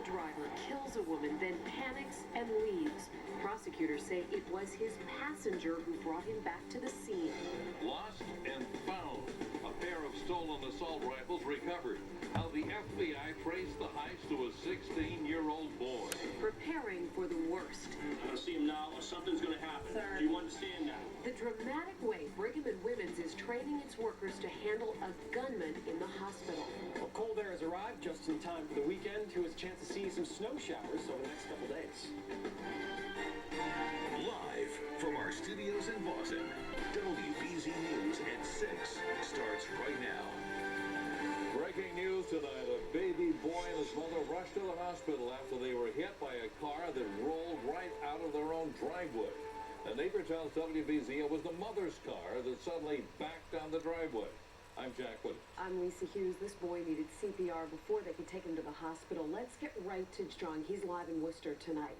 driver kills a woman, then panics and leaves. Prosecutors say it was his passenger who brought him back to the scene. Lost and found. A pair of stolen assault rifles recovered. How the FBI traced the heist to a 16-year-old boy. Preparing for the worst. I don't see him now, or something's going to happen. Sir. Do you understand that? The dramatic way Brigham and Women's is training its workers to handle a gunman in the hospital. Well, cold air has arrived just in time for the weekend. Who has a chance to see some snow showers over the next couple days. Live from our studios in Boston, WBZ News at 6 starts right now. Breaking news tonight, a baby boy and his mother rushed to the hospital after they were hit by a car that rolled right out of their own driveway. A neighbor tells WBZ it was the mother's car that suddenly backed down the driveway. I'm Jack Wood. I'm Lisa Hughes. This boy needed CPR before they could take him to the hospital. Let's get right to Strong. He's live in Worcester tonight.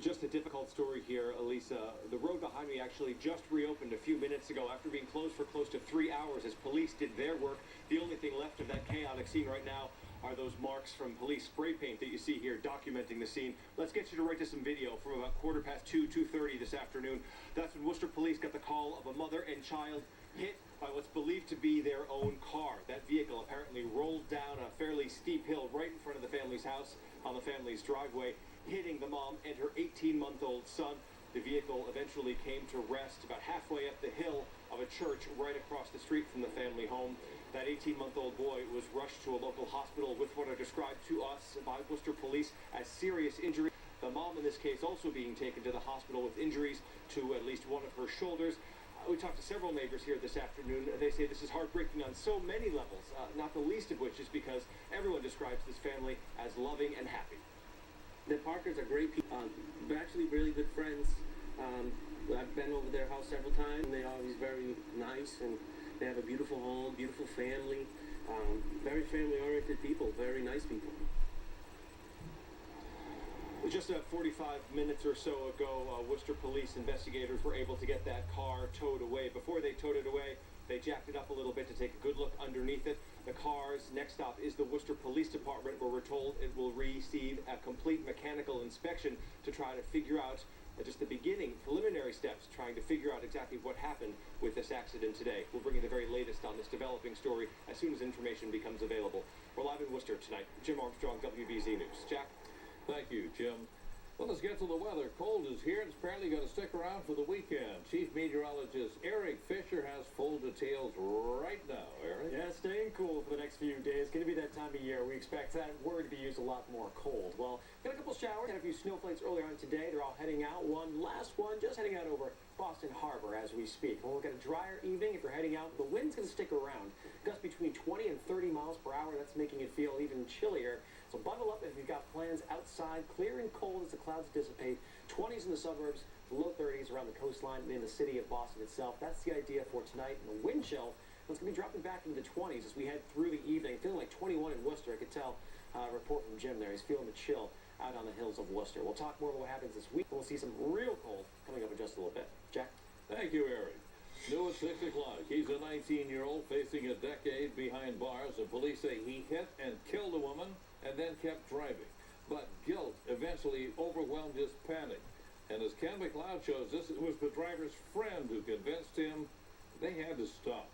Just a difficult story here, Elisa. The road behind me actually just reopened a few minutes ago after being closed for close to 3 hours as police did their work. The only thing left of that chaotic scene right now are those marks from police spray paint that you see here documenting the scene. Let's get you to right to some video from about 2:30 this afternoon. That's when Worcester police got the call of a mother and child hit by what's believed to be their own car. That vehicle apparently rolled down a fairly steep hill right in front of the family's house on the family's driveway, hitting the mom and her 18-month-old son. The vehicle eventually came to rest about halfway up the hill of a church right across the street from the family home. That 18-month-old boy was rushed to a local hospital with what are described to us by Worcester police as serious injury. The mom in this case also being taken to the hospital with injuries to at least one of her shoulders. We talked to several neighbors here this afternoon. They say this is heartbreaking on so many levels, not the least of which is because everyone describes this family as loving and happy. The Parkers are great people. They're actually really good friends. I've been over their house several times. They're always very nice, and they have a beautiful home, beautiful family. Very family-oriented people, very nice people. Just 45 minutes or so ago, Worcester police investigators were able to get that car towed away. Before they towed it away, they jacked it up a little bit to take a good look underneath it. The car's next stop is the Worcester Police Department, where we're told it will receive a complete mechanical inspection to try to figure out just the beginning, preliminary steps, trying to figure out exactly what happened with this accident today. We'll bring you the very latest on this developing story as soon as information becomes available. We're live in Worcester tonight. Jim Armstrong, WBZ News. Jack? Thank you, Jim. Well, let's get to the weather. Cold is here. It's apparently going to stick around for the weekend. Chief Meteorologist Eric Fisher has full details right now. Eric? Yeah, staying cool for the next few days. Going to be that time of year. We expect that word to be used a lot more, cold. Well, got a couple showers and a few snowflakes earlier on today. They're all heading out. One last one just heading out over Boston Harbor as we speak. We'll look at a drier evening. If you're heading out, the wind's going to stick around. Gusts between 20 and 30 miles per hour. That's making it feel even chillier. So bundle up if you've got plans outside. Clear and cold as the clouds dissipate. 20s in the suburbs, low 30s around the coastline and in the city of Boston itself. That's the idea for tonight. And the wind chill, it's going to be dropping back into the 20s as we head through the evening. Feeling like 21 in Worcester. I could tell report from Jim there. He's feeling the chill out on the hills of Worcester. We'll talk more about what happens this week. We'll see some real cold coming up in just a little bit. Jack? Thank you, Eric. New at 6 o'clock. He's a 19-year-old facing a decade behind bars. The police say he hit and killed a woman and then kept driving. But guilt eventually overwhelmed his panic. And as Ken McLeod shows us, it was the driver's friend who convinced him they had to stop.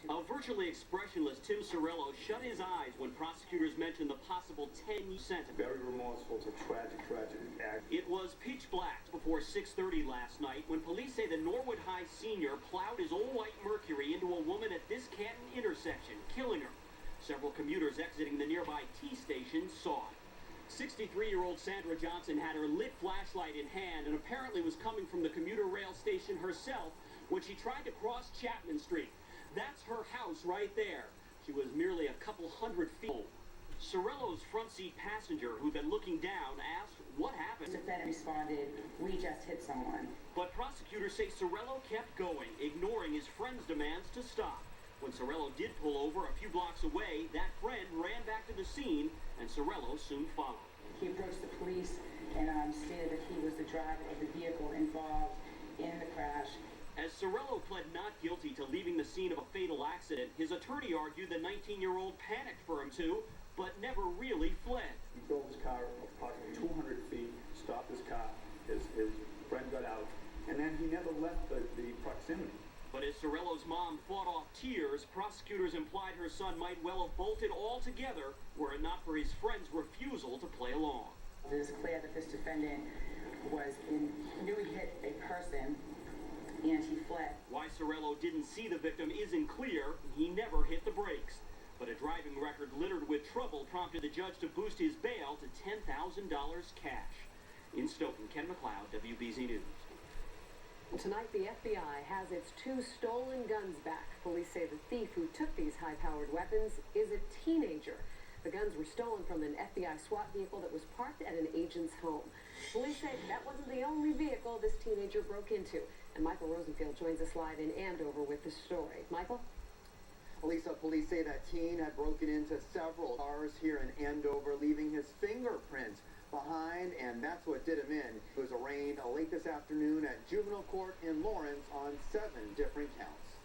A virtually expressionless Tim Sorello shut his eyes when prosecutors mentioned the possible 10-year sentence. Very remorseful. It's a tragic act. It was pitch black before 6:30 last night when police say the Norwood High senior plowed his old white Mercury into a woman at this Canton intersection, killing her. Several commuters exiting the nearby T station saw it. 63-year-old Sandra Johnson had her lit flashlight in hand and apparently was coming from the commuter rail station herself when she tried to cross Chapman Street. That's her house right there. She was merely a couple hundred feet. Sorello's front seat passenger, who'd been looking down, asked what happened. The defendant responded, "We just hit someone." But prosecutors say Sorello kept going, ignoring his friend's demands to stop. When Sorello did pull over a few blocks away, that friend ran back to the scene, and Sorello soon followed. He approached the police and stated that he was the driver of the vehicle involved in the crash. As Sorello pled not guilty to leaving the scene of a fatal accident, his attorney argued the 19-year-old panicked for him to but never really fled. He drove his car approximately 200 feet, stopped his car, his friend got out, and then he never left the proximity. But as Sorello's mom fought off tears, prosecutors implied her son might well have bolted altogether were it not for his friend's refusal to play along. It is clear that this defendant knew he hit a person and he fled. Why Sorello didn't see the victim isn't clear. He never hit the brakes. But a driving record littered with trouble prompted the judge to boost his bail to $10,000 cash. In Stoughton, Ken McLeod, WBZ News. Tonight, the FBI has its 2 stolen guns back. Police say the thief who took these high-powered weapons is a teenager. The guns were stolen from an FBI SWAT vehicle that was parked at an agent's home. Police say that wasn't the only vehicle this teenager broke into. And Michael Rosenfield joins us live in Andover with the story. Michael? Lisa, police say that teen had broken into several cars here in Andover, leaving his fingerprints behind, and that's what did him in. He was arraigned late this afternoon at juvenile court in Lawrence on 7 different counts.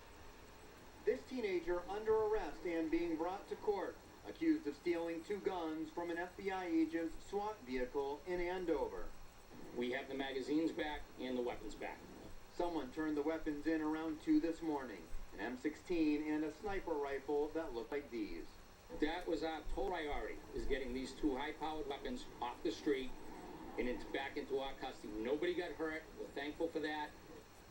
This teenager under arrest and being brought to court, accused of stealing 2 guns from an FBI agent's SWAT vehicle in Andover. We have the magazines back and the weapons back. Someone turned the weapons in around 2 this morning, an M16 and a sniper rifle that looked like these. That was our total priority, is getting these 2 high-powered weapons off the street and back into our custody. Nobody got hurt. We're thankful for that.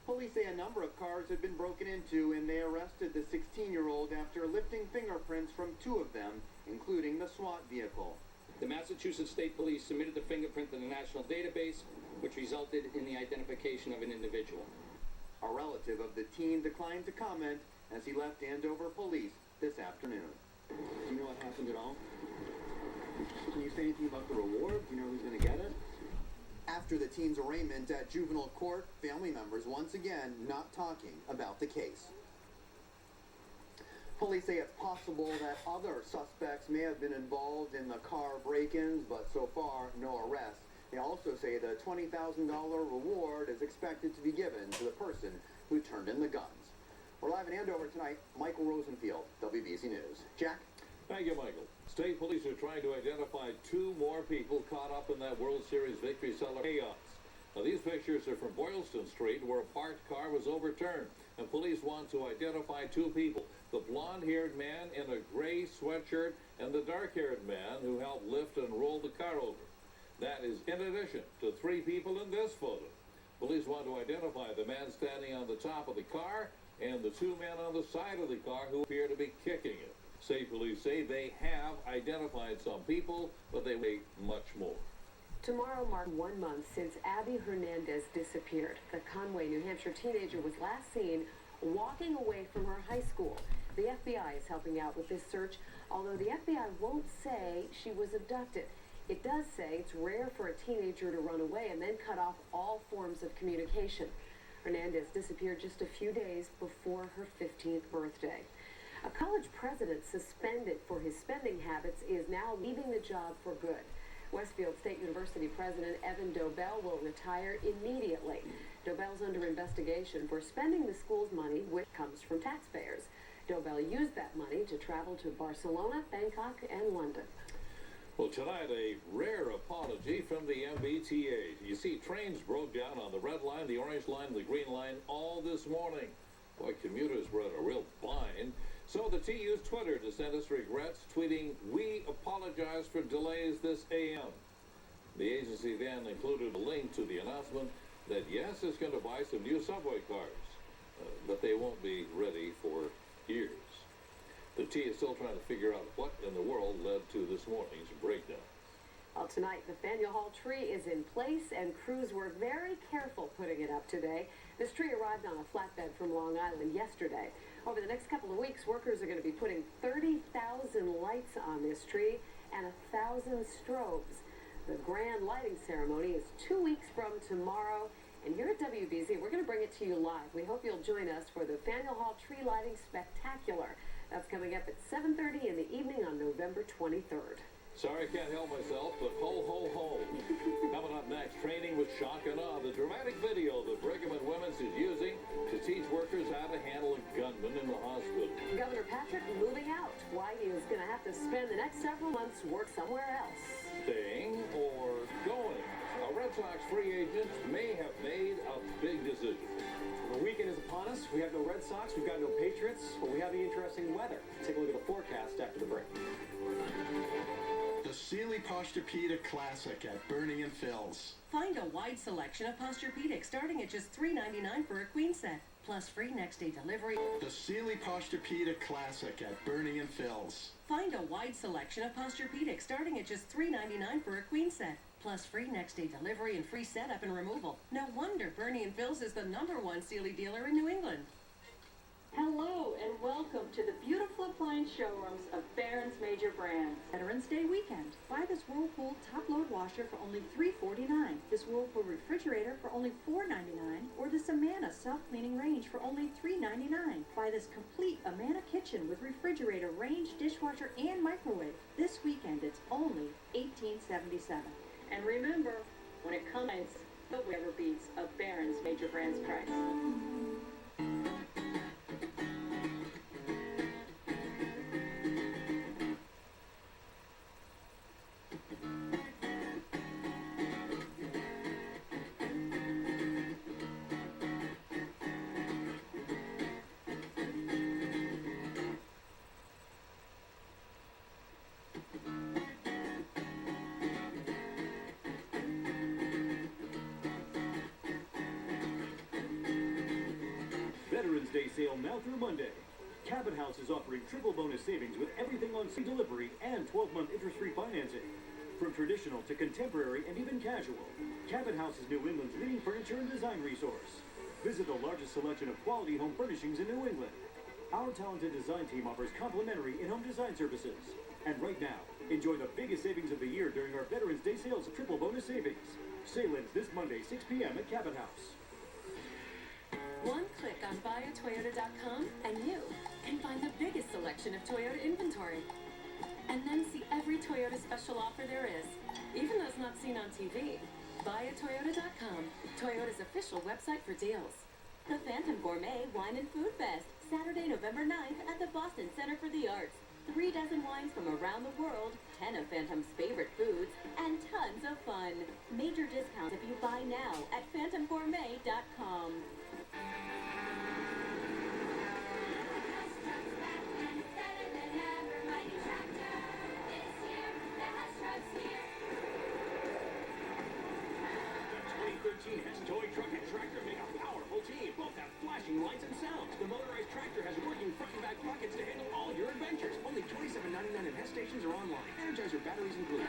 Police say a number of cars had been broken into, and they arrested the 16-year-old after lifting fingerprints from 2 of them, including the SWAT vehicle. The Massachusetts State Police submitted the fingerprint to the national database, which resulted in the identification of an individual. A relative of the teen declined to comment as he left Andover Police this afternoon. Do you know what happened at all? Can you say anything about the reward? Do you know who's going to get it? After the teen's arraignment at juvenile court, family members once again not talking about the case. Police say it's possible that other suspects may have been involved in the car break-ins, but so far, no arrests. They also say the $20,000 reward is expected to be given to the person who turned in the guns. We're live in Andover tonight. Michael Rosenfield, WBZ News. Jack? Thank you, Michael. State police are trying to identify 2 more people caught up in that World Series victory celebration chaos. Now, these pictures are from Boylston Street, where a parked car was overturned, and police want to identify 2 people. The blonde-haired man in a gray sweatshirt and the dark-haired man who helped lift and roll the car over. That is in addition to 3 people in this photo. Police want to identify the man standing on the top of the car and the 2 men on the side of the car who appear to be kicking it. State police say they have identified some people, but they wait much more. Tomorrow marked 1 month since Abby Hernandez disappeared. The Conway, New Hampshire teenager was last seen walking away from her high school. The FBI is helping out with this search, although the FBI won't say she was abducted. It does say it's rare for a teenager to run away and then cut off all forms of communication. Hernandez disappeared just a few days before her 15th birthday. A college president suspended for his spending habits is now leaving the job for good. Westfield State University President Evan Dobell will retire immediately. Dobell's under investigation for spending the school's money, which comes from taxpayers. Dobell used that money to travel to Barcelona, Bangkok, and London. Well, tonight, a rare apology from the MBTA. You see, trains broke down on the red line, the orange line, the green line all this morning. Boy, commuters were at a real bind. So the T used Twitter to send us regrets, tweeting, "We apologize for delays this AM." The agency then included a link to the announcement that yes, it's going to buy some new subway cars, but they won't be ready for years. The T is still trying to figure out what in the world led to this morning's breakdown. Well, tonight, the Faneuil Hall tree is in place, and crews were very careful putting it up today. This tree arrived on a flatbed from Long Island yesterday. Over the next couple of weeks, workers are going to be putting 30,000 lights on this tree and 1,000 strobes. The grand lighting ceremony is 2 weeks from tomorrow. And here at WBZ, we're going to bring it to you live. We hope you'll join us for the Faneuil Hall Tree Lighting Spectacular. That's coming up at 7:30 in the evening on November 23rd. Sorry, can't help myself, but ho, ho, ho. Coming up next, training with shock and awe. The dramatic video that Brigham and Women's is using to teach workers how to handle a gunman in the hospital. Governor Patrick moving out. Why he is going to have to spend the next several months work somewhere else. Staying or going? A Red Sox free agent may have made a big decision. The weekend is upon us. We have no Red Sox, we've got no Patriots, but we have the interesting weather. Take a look at the forecast after the break. The Sealy Posturepedic Classic at Burning and Phil's. Find a wide selection of Posturepedic starting at just $3.99 for a queen set, plus free next day delivery. The Sealy Posturepedic Classic at Burning and Phil's. Find a wide selection of Posturepedic starting at just $3.99 for a queen set, plus free next day delivery and free setup and removal. No wonder Bernie and Phil's is the #1 Sealy dealer in New England. Hello and welcome to the beautiful appliance showrooms of Barron's Major Brands. Veterans Day weekend. Buy this Whirlpool top-load washer for only $3.49, this Whirlpool refrigerator for only $4.99, or this Amana self-cleaning range for only $3.99. Buy this complete Amana kitchen with refrigerator, range, dishwasher, and microwave. This weekend it's only $18.77. And remember, when it comes, nobody ever beats a Barron's Major Brands price. Veterans Day sale now through Monday. Cabot House is offering triple bonus savings with everything on sea delivery and 12-month interest-free financing. From traditional to contemporary and even casual, Cabot House is New England's leading furniture and design resource. Visit the largest selection of quality home furnishings in New England. Our talented design team offers complimentary in-home design services. And right now, enjoy the biggest savings of the year during our Veterans Day sales triple bonus savings. Sale ends this Monday, 6 p.m. at Cabot House. One click on buyatoyota.com and you can find the biggest selection of Toyota inventory. And then see every Toyota special offer there is, even those not seen on TV. Buyatoyota.com, Toyota's official website for deals. The Phantom Gourmet Wine and Food Fest, Saturday, November 9th at the Boston Center for the Arts. 3 dozen wines from around the world, 10 of Phantom's favorite foods, and tons of fun. Major discounts if you buy now at phantomgourmet.com. Has toy truck and tractor make a powerful team. Both have flashing lights and sounds. The motorized tractor has working front and back pockets to handle all your adventures. Only $27.99 at Hess stations or online. Energizer batteries included.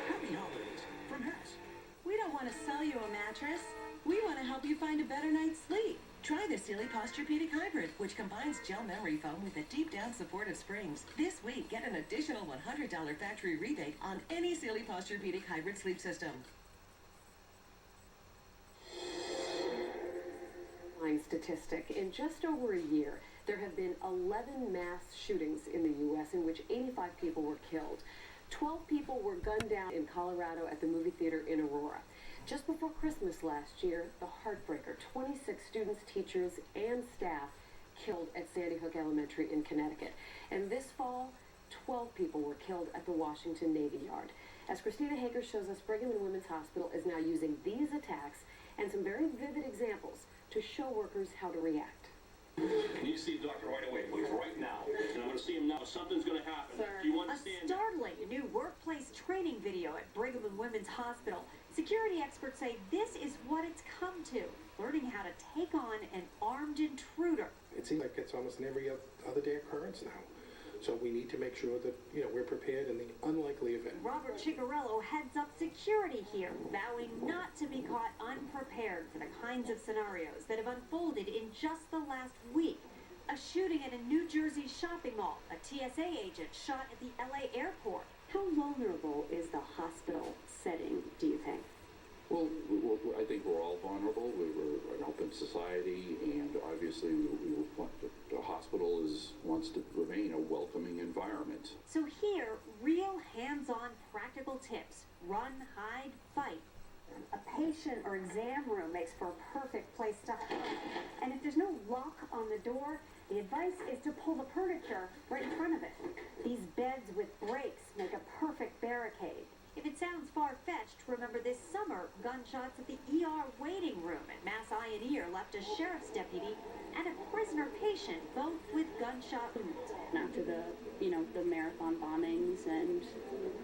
Happy holidays from Hess. We don't want to sell you a mattress. We want to help you find a better night's sleep. Try the Sealy Posturepedic Hybrid, which combines gel memory foam with a deep-down supportive springs. This week, get an additional $100 factory rebate on any Sealy Posturepedic Hybrid sleep system. Statistic. In just over a year, there have been 11 mass shootings in the U.S. in which 85 people were killed. 12 people were gunned down in Colorado at the movie theater in Aurora. Just before Christmas last year, the heartbreaker, 26 students, teachers, and staff killed at Sandy Hook Elementary in Connecticut. And this fall, 12 people were killed at the Washington Navy Yard. As Christina Hager shows us, Brigham and Women's Hospital is now using these attacks and some very vivid examples to show workers how to react. You need to see the doctor right away, please, right now. And I'm going to see him now. Something's going to happen. Sir, Do you understand? A startling new workplace training video at Brigham and Women's Hospital. Security experts say this is what it's come to, learning how to take on an armed intruder. It seems like it's almost an every other day occurrence now. So we need to make sure that, we're prepared in the unlikely event. Robert Chigarello heads up security here, vowing not to be caught unprepared for the kinds of scenarios that have unfolded in just the last week. A shooting at a New Jersey shopping mall, a TSA agent shot at the LA airport. How vulnerable is the hospital setting, do you think? Well, I think we're all vulnerable. We're an open society, and obviously we want the hospital wants to remain a welcoming environment. So here, real hands-on practical tips. Run, hide, fight. A patient or exam room makes for a perfect place to hide. And if there's no lock on the door, the advice is to pull the furniture right in front of it. These beds with breaks make a perfect barricade. If it sounds far-fetched, remember this summer, gunshots at the ER waiting room at Mass Eye and Ear left a sheriff's deputy and a prisoner patient, both with gunshot wounds. After the marathon bombings and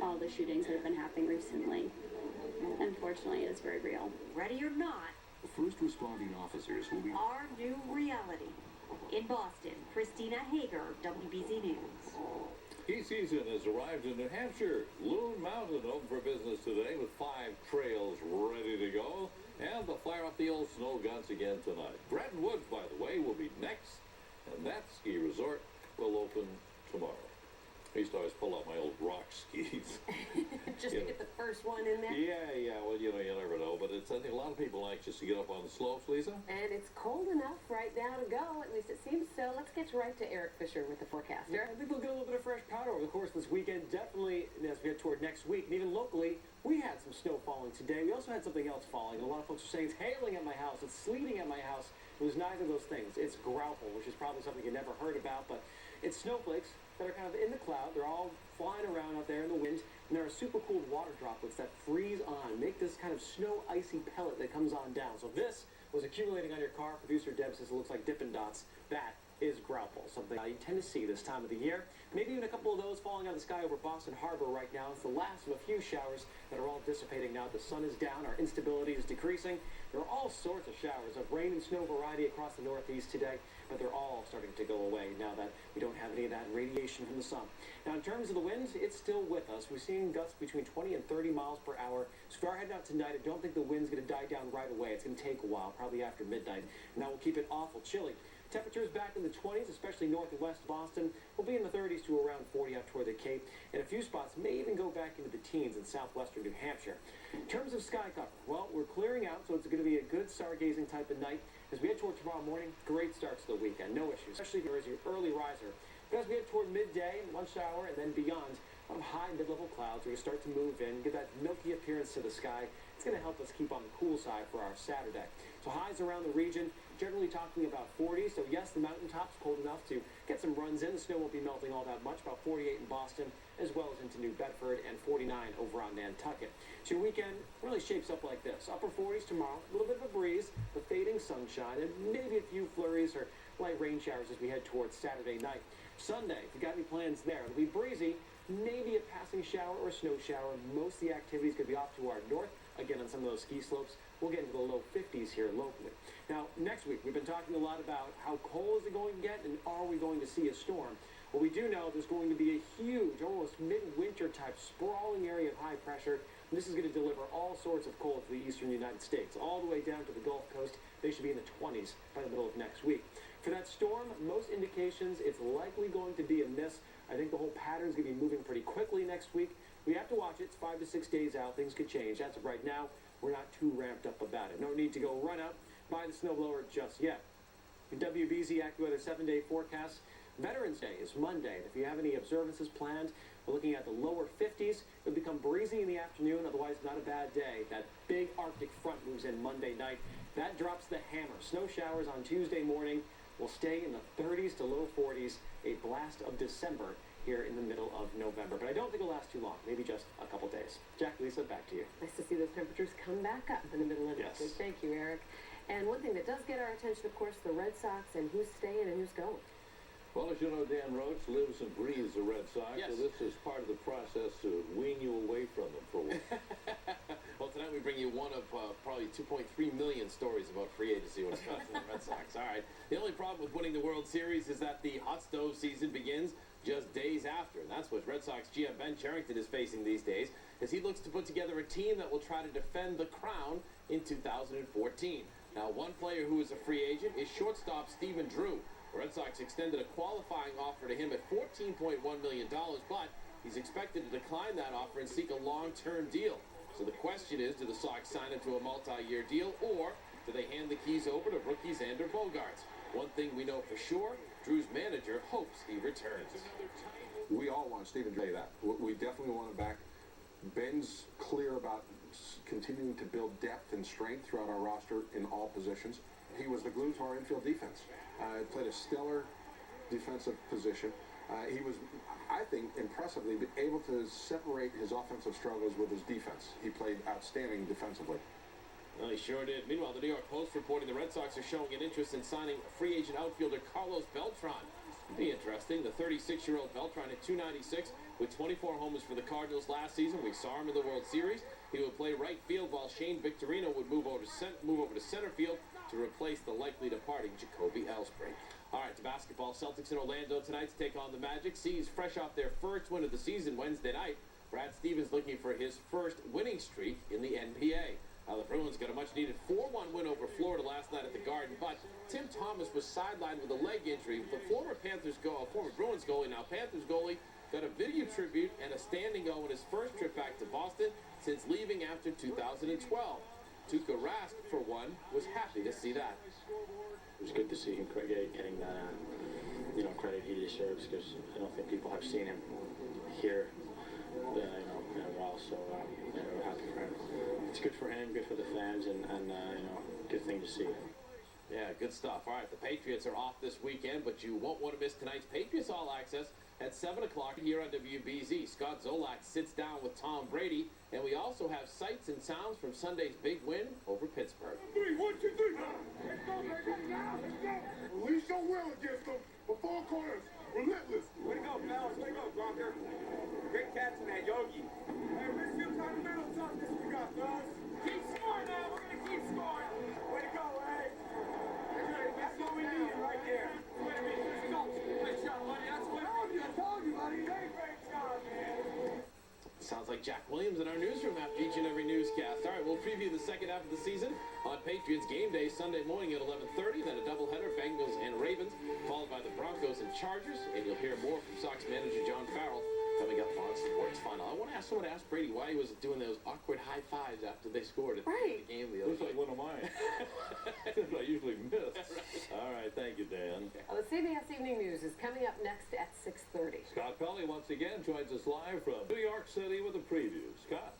all the shootings that have been happening recently, unfortunately, it's very real. Ready or not, First responding officers will be our new reality. In Boston, Christina Hager, WBZ News. Ski season has arrived in New Hampshire. Loon Mountain open for business today with 5 trails ready to go. And they'll fire up the old snow guns again tonight. Bretton Woods, by the way, will be next. And that ski resort will open tomorrow. I used to always pull out my old rock skis. Just to get the first one in there? Yeah, well, you never know. But I think a lot of people are anxious to get up on the slopes, Lisa. And it's cold enough right now to go. At least it seems so. Let's get right to Eric Fisher with the forecast. I think we'll get a little bit of fresh powder over the course of this weekend. Definitely as we get toward next week. And even locally, we had some snow falling today. We also had something else falling. A lot of folks are saying it's hailing at my house. It's sleeting at my house. It was neither of those things. It's graupel, which is probably something you never heard about. But it's snowflakes that are kind of in the cloud. They're all flying around out there in the wind, and there are super cool water droplets that freeze on, make this kind of snow icy pellet that comes on down. So this was accumulating on your car. Producer Deb says it looks like Dippin' Dots. That is graupel, something you tend to see this time of the year. Maybe even a couple of those falling out of the sky over Boston Harbor right now. It's the last of a few showers that are all dissipating now. The sun is down, our instability is decreasing. There are all sorts of showers of rain and snow variety across the Northeast today, but they're all starting to go away now that we don't have any of that radiation from the sun. Now, in terms of the winds, it's still with us. We're seeing gusts between 20 and 30 miles per hour. So far heading out tonight, I don't think the wind's going to die down right away. It's going to take a while, probably after midnight, and that will keep it awful chilly. Temperatures back in the 20s, especially north and west Boston, will be in the 30s to around 40 out toward the Cape, and a few spots may even go back into the teens in southwestern New Hampshire. In terms of sky cover, well, we're clearing out, so it's going to be a good stargazing type of night. As we head toward tomorrow morning, great starts to the weekend, no issues, especially if you're an early riser. But as we head toward midday, lunch hour, and then beyond, a lot of high mid-level clouds are going to start to move in, give that milky appearance to the sky. It's going to help us keep on the cool side for our Saturday. So highs around the region, generally talking about 40. So yes, the mountaintops cold enough to get some runs in. The snow won't be melting all that much, about 48 in Boston, as well as into New Bedford, and 49 over on Nantucket. So your weekend really shapes up like this. Upper 40s tomorrow, a little bit of a breeze, the fading sunshine, and maybe a few flurries or light rain showers as we head towards Saturday night. Sunday, if you got any plans there, it'll be breezy, maybe a passing shower or snow shower. Most of the activities could be off to our north, again on some of those ski slopes. We'll get into the low 50s here locally. Now, next week, we've been talking a lot about how cold is it going to get and are we going to see a storm. Well, we do know there's going to be a huge, almost midwinter type sprawling area of high pressure. And this is going to deliver all sorts of cold to the eastern United States, all the way down to the Gulf Coast. They should be in the 20s by the middle of next week. For that storm, most indications it's likely going to be a miss. I think the whole pattern's going to be moving pretty quickly next week. We have to watch it. It's 5 to 6 days out. Things could change. As of right now, we're not too ramped up about it. No need to go run out, buy the snowblower just yet. WBZ AccuWeather 7-day forecast. Veterans Day is Monday. If you have any observances planned, we're looking at the lower 50s. It'll become breezy in the afternoon, otherwise not a bad day. That big Arctic front moves in Monday night. That drops the hammer. Snow showers on Tuesday morning will stay in the 30s to low 40s. A blast of December here in the middle of November. But I don't think it'll last too long, maybe just a couple days. Jack, Lisa, back to you. Nice to see those temperatures come back up in the middle of next week. Thank you, Eric. And one thing that does get our attention, of course, the Red Sox and who's staying and who's going. Well, as you know, Dan Roach lives and breathes the Red Sox, so this is part of the process to wean you away from them for a while. Well, tonight we bring you one of probably 2.3 million stories about free agency when it comes to the Red Sox. All right. The only problem with winning the World Series is that the hot stove season begins just days after. And that's what Red Sox GM Ben Cherington is facing these days, as he looks to put together a team that will try to defend the crown in 2014. Now, one player who is a free agent is shortstop Stephen Drew. The Red Sox extended a qualifying offer to him at $14.1 million, but he's expected to decline that offer and seek a long-term deal. So the question is, do the Sox sign him to a multi-year deal, or do they hand the keys over to rookie Xander Bogaerts? One thing we know for sure, Drew's manager hopes he returns. We all want Stephen to say that. We definitely want him back. Ben's clear about continuing to build depth and strength throughout our roster in all positions. He was the glue to our infield defense. Played a stellar defensive position. He was, I think, impressively able to separate his offensive struggles with his defense. He played outstanding defensively. Well, he sure did. Meanwhile, the New York Post reporting the Red Sox are showing an interest in signing free agent outfielder Carlos Beltran. Be interesting. The 36-year-old Beltran at 296 with 24 homers for the Cardinals last season. We saw him in the World Series. He would play right field while Shane Victorino would move over to center field to replace the likely departing Jacoby Ellsbury. All right, to basketball. Celtics in Orlando tonight to take on the Magic. C's fresh off their first win of the season Wednesday night. Brad Stevens looking for his first winning streak in the NBA. Now, the Bruins got a much-needed 4-1 win over Florida last night at the Garden, but Tim Thomas was sidelined with a leg injury. The former Bruins goalie, now Panthers goalie, got a video tribute and a standing O in his first trip back to Boston since leaving after 2012. Tuukka Rask, for one, was happy to see that. It was good to see him getting that, credit he deserves, because I don't think people have seen him here, in a while. So we're happy for him. It's good for him, good for the fans, and good thing to see. Yeah, good stuff. All right, the Patriots are off this weekend, but you won't want to miss tonight's Patriots All Access at 7 o'clock here on WBZ. Scott Zolak sits down with Tom Brady, and we also have sights and sounds from Sunday's big win over Pittsburgh. 3, 1, 2, 3. Let's go, let's go. Release your will against them. The four corners, relentless. Way to go, fellas. Way to go, Gronker. Great catch in that, Yogi. Hey, let's see what kind of mental toughness we got, fellas. Keep scoring now. We're going to keep scoring. Way to go, hey. That's what we need right there. Wait a minute. Let's go. Great shot, buddy. That's what I told you, buddy. Great job, man. Sounds like Jack Williams in our newsroom after each and every newscast. All right, we'll preview the second half of the season on Patriots Game Day Sunday morning at 11:30. Then a doubleheader, Bengals and Ravens, followed by the Broncos and Chargers. And you'll hear more from Sox manager John Farrell coming up on Sports Final. I want to ask Brady why he was doing those awkward high fives after they scored at the game the other Looks like one of mine. I usually miss. All right, thank you, Dan. Well, the CBS Evening News is coming up next at 6:30. Scott Pelley once again joins us live from New York City with a preview. Scott.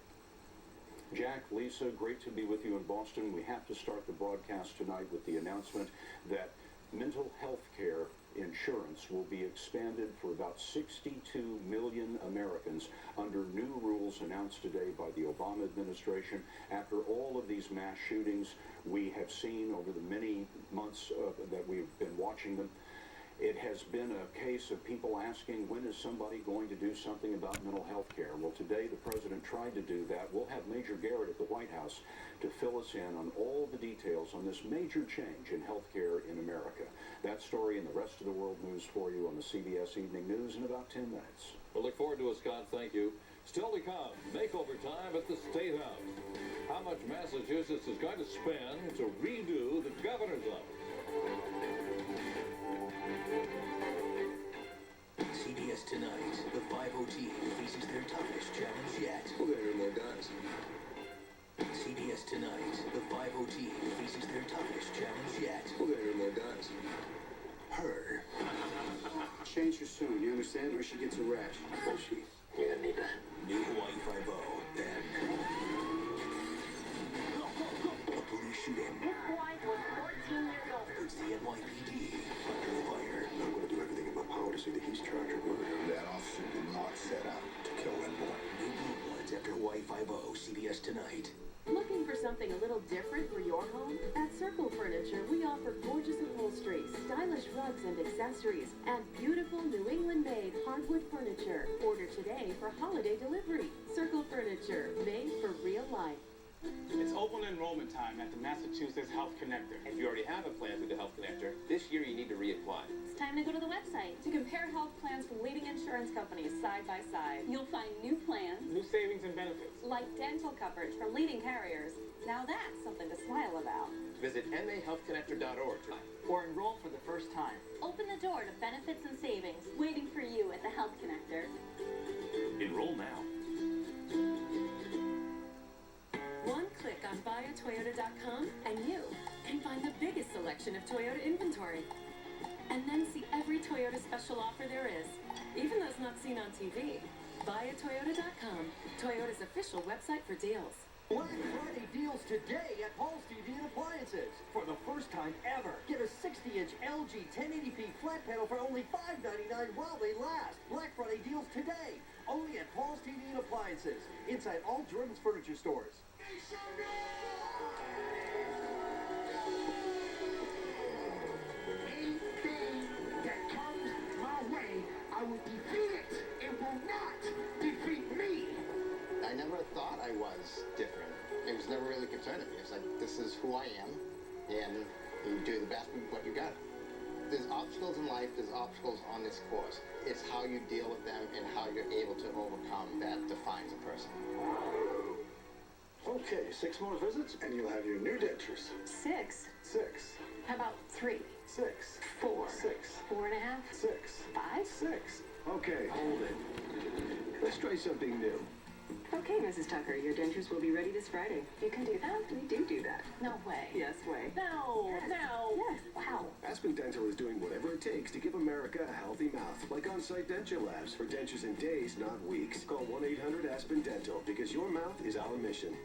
Jack, Lisa, great to be with you in Boston. We have to start the broadcast tonight with the announcement that mental health care insurance will be expanded for about 62 million Americans under new rules announced today by the Obama administration. After all of these mass shootings we have seen over the many months that we've been watching them, it has been a case of people asking, when is somebody going to do something about mental health care? Well, today the president tried to do that. We'll have Major Garrett at the White House to fill us in on all the details on this major change in health care in America. That story and the rest of the world news for you on the CBS Evening News in about 10 minutes. We'll look forward to it, Scott. Thank you. Still to come, makeover time at the State House. How much Massachusetts is going to spend to redo the governor's office. CBS tonight, the 5-0 team faces their toughest challenge yet. We're going to need more guns. CBS tonight, the 5-0 team faces their toughest challenge yet. We're going to need more guns. Her. Change her soon, you understand? Or she gets a rash. Oh, she? Yeah, I need that. New Hawaii 5-0, then. A police shooting. This boy was 14 years old. It's the NYPD under fire. I'm going to do everything in my power to see that he's charged with murder. That officer did not set out to kill that boy. New Blue Bloods after Hawaii 5-0, CBS tonight. Looking for something a little different for your home? At Circle Furniture, we offer gorgeous upholstery, stylish rugs and accessories, and beautiful New England-made hardwood furniture. Order today for holiday delivery. Circle Furniture, made for real life. It's open enrollment time at the Massachusetts Health Connector. If you already have a plan through the Health Connector, this year you need to reapply. It's time to go to the website to compare health plans from leading insurance companies side by side. You'll find new plans, New savings and benefits. like dental coverage from leading carriers. Now that's something to smile about. Visit mahealthconnector.org Or enroll for the first time. Open the door to benefits and savings waiting for you at the Health Connector. Enroll now. Toyota inventory. And then see every Toyota special offer there is, even those not seen on TV. BuyAToyota.com, Toyota's official website for deals. Black Friday deals today at Paul's TV and Appliances. For the first time ever, get a 60-inch LG 1080p flat panel for only $5.99 while they last. Black Friday deals today, only at Paul's TV and Appliances, inside all Jordan's furniture stores. Anything that comes my way, I will defeat it. It will not defeat me. I never thought I was different. It was never really concerning me. It's like, this is who I am, and you do the best with what you got. There's obstacles in life, there's obstacles on this course. It's how you deal with them and how you're able to overcome that defines a person. Okay, 6 more visits, and you'll have your new dentures. 6? 6. How about 3? 6. 4? 6. 4.5? 6. 5? 6. Okay, hold it. Let's try something new. Okay, Mrs. Tucker, your dentures will be ready this Friday. You can do that? We do that. No way. Yes way. No. No. Yes. Wow. Aspen Dental is doing whatever it takes to give America a healthy mouth, like on-site denture labs for dentures in days, not weeks. Call 1-800-ASPEN-DENTAL because your mouth is our mission.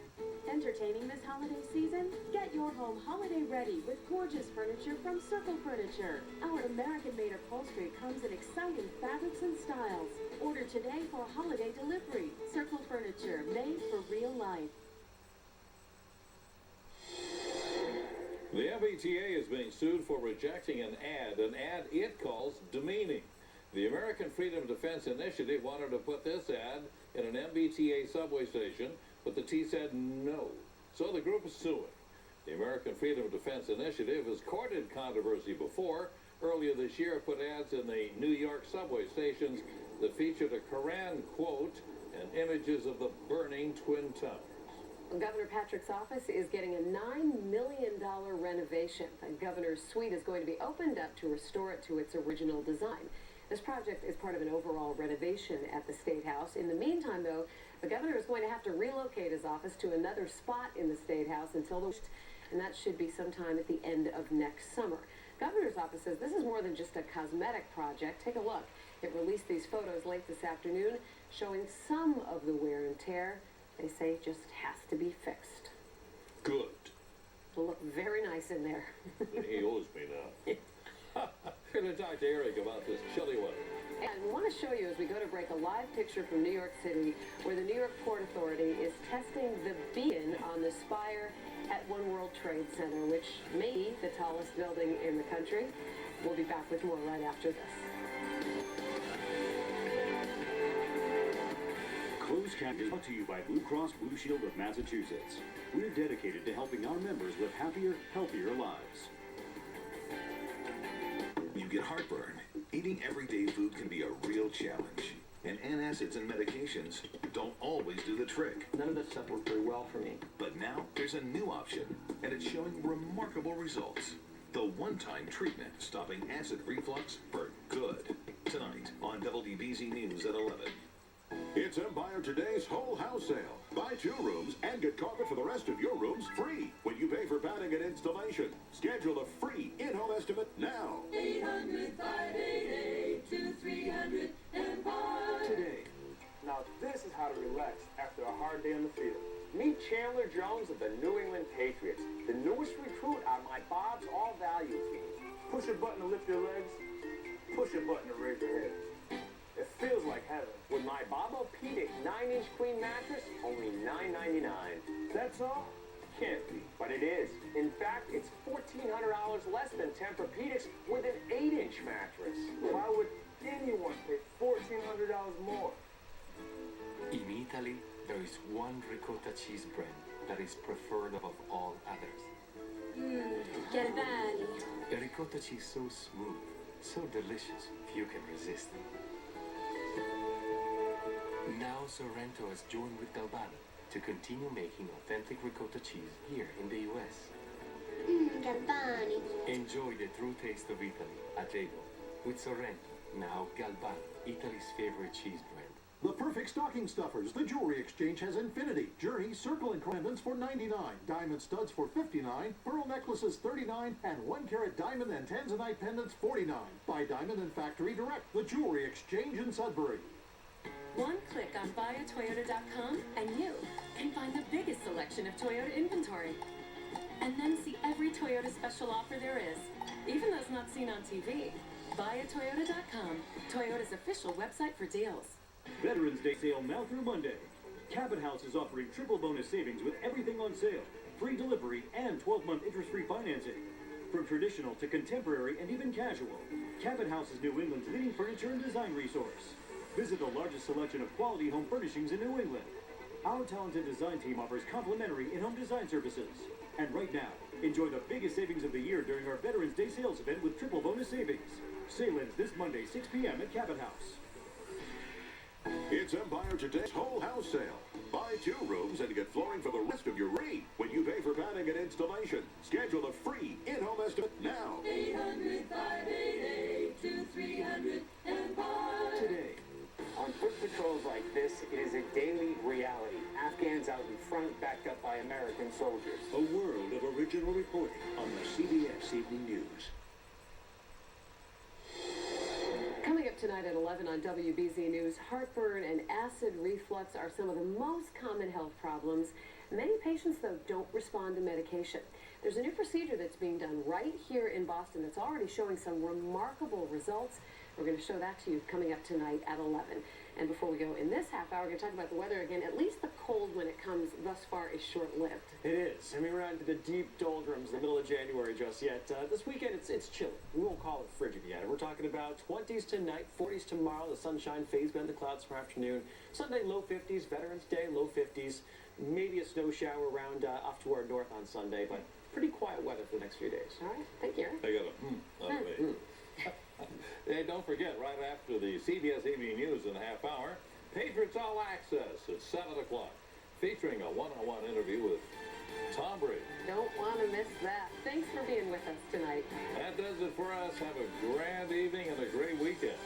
Entertaining this holiday season? Get your home holiday ready with gorgeous furniture from Circle Furniture. Our American-made upholstery comes in exciting fabrics and styles. Order today for holiday delivery. Circle Furniture, made for real life. The MBTA is being sued for rejecting an ad it calls demeaning. The American Freedom Defense Initiative wanted to put this ad in an MBTA subway station, but the T said no. So the group is suing. The American Freedom Defense Initiative has courted controversy before. Earlier this year, it put ads in the New York subway stations that featured a Koran quote and images of the burning Twin Towers. Governor Patrick's office is getting a $9 million renovation. The governor's suite is going to be opened up to restore it to its original design. This project is part of an overall renovation at the State House. In the meantime, though, the governor is going to have to relocate his office to another spot in the State House and that should be sometime at the end of next summer. Governor's office says this is more than just a cosmetic project. Take a look. It released these photos late this afternoon showing some of the wear and tear. They say it just has to be fixed. Good. It'll look very nice in there. He owes me now. We're going to talk to Eric about this chilly one. And we want to show you as we go to break a live picture from New York City where the New York Port Authority is testing the beacon on the spire at One World Trade Center, which may be the tallest building in the country. We'll be back with more right after this. Closed Cat is brought to you by Blue Cross Blue Shield of Massachusetts. We're dedicated to helping our members live happier, healthier lives. You get heartburn. Eating everyday food can be a real challenge. And antacids and medications don't always do the trick. None of this stuff worked very well for me. But now there's a new option, and it's showing remarkable results. The one-time treatment stopping acid reflux for good. Tonight on WBZ News at 11. It's Empire Today's whole house sale. Buy 2 rooms and get carpet for the rest of your rooms free when you pay for padding and installation. Schedule a free in-home estimate now. 800-588-2300 Empire. Today. Now this is how to relax after a hard day on the field. Meet Chandler Jones of the New England Patriots, the newest recruit on my Bob's All Value team. Push a button to lift your legs, push a button to raise your head. It feels like heaven. With my Bob-O-Pedic 9-inch queen mattress, only $9.99. That's all? Can't be, but it is. In fact, it's $1,400 less than Tempur-Pedics with an 8-inch mattress. Why would anyone pay $1,400 more? In Italy, there is one ricotta cheese brand that is preferred above all others. Che belli. A ricotta cheese so smooth, so delicious, few can resist. Now Sorrento has joined with Galvani to continue making authentic ricotta cheese here in the U.S. Galvani. Enjoy the true taste of Italy at Lego with Sorrento, now Galvani, Italy's favorite cheese brand. The perfect stocking stuffers. The Jewelry Exchange has infinity. Journey, circle, and pendants for $99. Diamond studs for $59. Pearl necklaces $39. And 1-carat diamond and tanzanite pendants $49. Buy diamond and factory direct. The Jewelry Exchange in Sudbury. One click on buyatoyota.com and you can find the biggest selection of Toyota inventory. And then see every Toyota special offer there is, even those not seen on TV. Buyatoyota.com, Toyota's official website for deals. Veterans Day sale now through Monday. Cabot House is offering triple bonus savings with everything on sale, free delivery, and 12-month interest-free financing. From traditional to contemporary and even casual, Cabot House is New England's leading furniture and design resource. Visit the largest selection of quality home furnishings in New England. Our talented design team offers complimentary in-home design services. And right now, enjoy the biggest savings of the year during our Veterans Day sales event with triple bonus savings. Sale ends this Monday, 6 p.m. at Cabot House. It's Empire Today's whole house sale. Buy 2 rooms and get flooring for the rest of your free when you pay for padding and installation. Schedule a free in-home estimate now. 800-588-2300 Today, on foot patrols like this, it is a daily reality. Afghans out in front, backed up by American soldiers. A world of original reporting on the CBS Evening News. Coming up tonight at 11 on WBZ News, heartburn and acid reflux are some of the most common health problems. Many patients, though, don't respond to medication. There's a new procedure that's being done right here in Boston that's already showing some remarkable results. We're going to show that to you coming up tonight at 11. And before we go in this half hour, we're going to talk about the weather again. At least the cold when it comes thus far is short-lived. It is. I mean, we're into the deep doldrums, the middle of January just yet. This weekend, it's chilly. We won't call it frigid yet. We're talking about 20s tonight, 40s tomorrow. The sunshine fades behind the clouds for afternoon. Sunday, low 50s. Veterans Day, low 50s. Maybe a snow shower around off to our north on Sunday, but pretty quiet weather for the next few days. All right. Thank you. I got a out of me. Hey, don't forget, right after the CBS Evening News in a half hour, Patriots All Access at 7 o'clock, featuring a one-on-one interview with Tom Brady. Don't want to miss that. Thanks for being with us tonight. That does it for us. Have a grand evening and a great weekend.